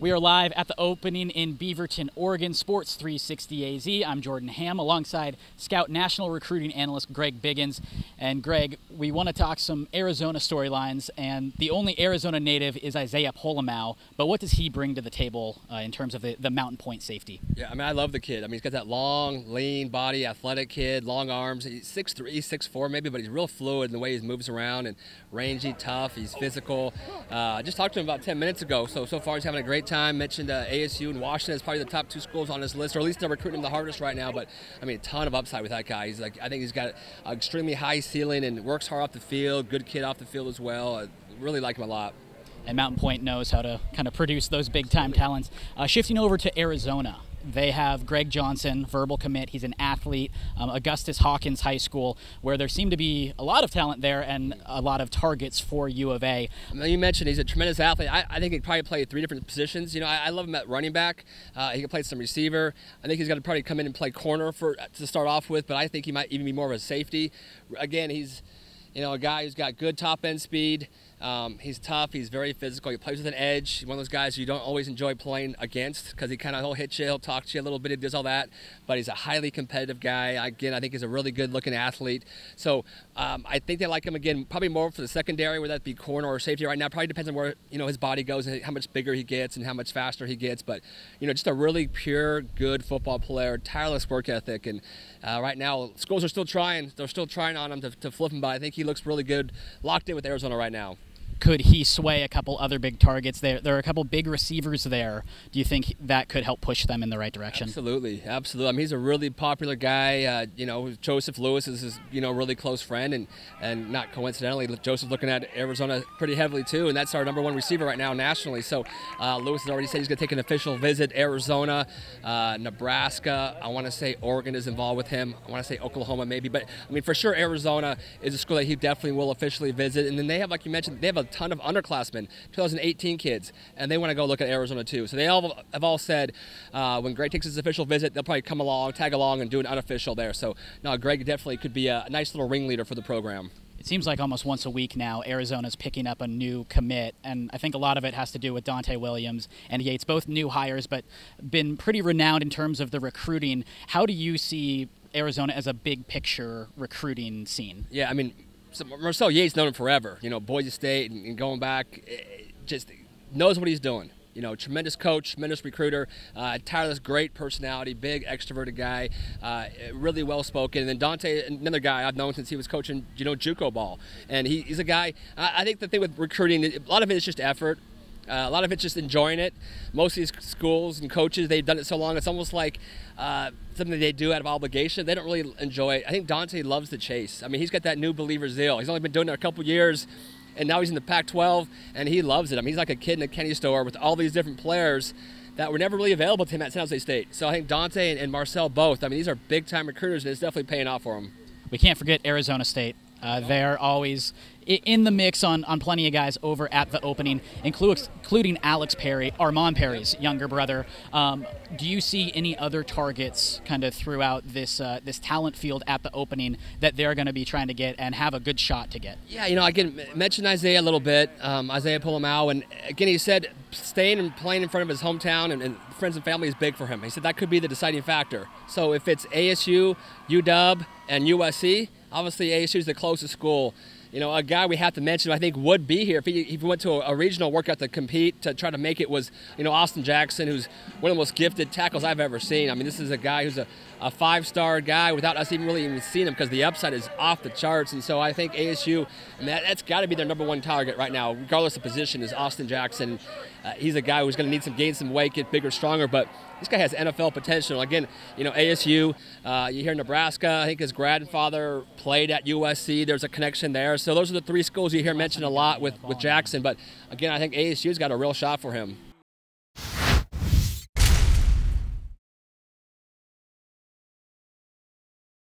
We are live at the opening in Beaverton, Oregon, Sports 360 AZ. I'm Jordan Ham alongside Scout National Recruiting Analyst Greg Biggins. And Greg, we want to talk some Arizona storylines, and the only Arizona native is Isaiah Pola-Mao. But what does he bring to the table in terms of the Mountain Point safety? Yeah, I mean, I love the kid. I mean, he's got that long, lean body, athletic kid, long arms. He's 6'3", 6'4" maybe, but he's real fluid in the way he moves around and rangy, tough. He's physical. I just talked to him about 10 minutes ago, so far he's having a great time. Mentioned ASU and Washington is probably the top two schools on his list, or at least they're recruiting him the hardest right now. But I mean, a ton of upside with that guy. He's I think he's got an extremely high ceiling and works hard off the field. Good kid off the field as well. I really like him a lot. And Mountain Point knows how to kind of produce those big-time talents. Shifting over to Arizona, they have Greg Johnson, verbal commit. He's an athlete, Augustus Hawkins High School, where there seem to be a lot of talent there and a lot of targets for U of A. You mentioned he's a tremendous athlete. I think he could probably play 3 different positions. You know, I love him at running back. He can play some receiver. I think he's going to probably come in and play corner to start off with, but I think he might even be more of a safety. Again, he's a guy who's got good top-end speed. He's tough. He's very physical. He plays with an edge. He's one of those guys you don't always enjoy playing against because he'll hit you, he'll talk to you a little bit, he does all that. But he's a highly competitive guy. Again, I think he's a really good-looking athlete. So I think they like him, again, probably more for the secondary, whether that be corner or safety right now. Probably depends on where his body goes and how much bigger he gets and how much faster he gets. But just a really pure, good football player, tireless work ethic. And right now, schools are still trying. They're still trying on him to flip him, but I think he looks really good, locked in with Arizona right now. Could he sway a couple other big targets? There are a couple big receivers there. Do you think that could help push them in the right direction? Absolutely. I mean, he's a really popular guy. Joseph Lewis is his really close friend, and not coincidentally, Joseph's looking at Arizona pretty heavily too, and that's our #1 receiver right now nationally. So Lewis has already said he's going to take an official visit. Arizona, Nebraska. I want to say Oregon is involved with him. I want to say Oklahoma maybe, but I mean for sure Arizona is a school that he definitely will officially visit. And then they have, like you mentioned, they have a ton of underclassmen, 2018 kids, and they want to go look at Arizona too. So they have all said when Greg takes his official visit, they'll probably come along, tag along, and do an unofficial there. So no, Greg definitely could be a nice little ringleader for the program. It seems like almost once a week now, Arizona's picking up a new commit, and I think a lot of it has to do with Dante Williams and Yates, both new hires, but been pretty renowned in terms of the recruiting. How do you see Arizona as a big picture recruiting scene? Yeah, I mean, so Marcel Yates known him forever. Boise State and going back, just knows what he's doing. Tremendous coach, tremendous recruiter, tireless, great personality, big extroverted guy, really well spoken. And then Dante, another guy I've known since he was coaching, JUCO ball, and he's a guy. I think the thing with recruiting, a lot of it is just effort. A lot of it's just enjoying it. Most of these schools and coaches, they've done it so long, it's almost like something they do out of obligation. They don't really enjoy it. I think Dante loves the chase. I mean, he's got that new believer zeal. He's only been doing it a couple years, and now he's in the Pac-12, and he loves it. I mean, he's like a kid in a candy store with all these different players that were never really available to him at San Jose State. So I think Dante and Marcel both, I mean, these are big-time recruiters, and it's definitely paying off for them. We can't forget Arizona State. They're always in the mix on plenty of guys over at the opening, including Alex Perry, Armand Perry's younger brother. Do you see any other targets kind of throughout this talent field at the opening that they're going to be trying to get and have a good shot to get? Yeah, I can mention Isaiah a little bit, Isaiah Pola-Mao, and again, he said staying and playing in front of his hometown and friends and family is big for him. He said that could be the deciding factor. So if it's ASU, UW, and USC, obviously ASU is the closest school. A guy we have to mention, I think, would be here if he went to a regional workout to compete, to try to make it, was, Austin Jackson, who's one of the most gifted tackles I've ever seen. I mean, this is a guy who's a 5-star guy without us even seeing him because the upside is off the charts. And so I think ASU, that's got to be their #1 target right now, regardless of position, is Austin Jackson. He's a guy who's going to need gain some weight, get bigger, stronger, but this guy has NFL potential. Again, ASU, you hear Nebraska, I think his grandfather played at USC. There's a connection there. So those are the 3 schools you hear mentioned a lot with Jackson. But again, I think ASU's got a real shot for him.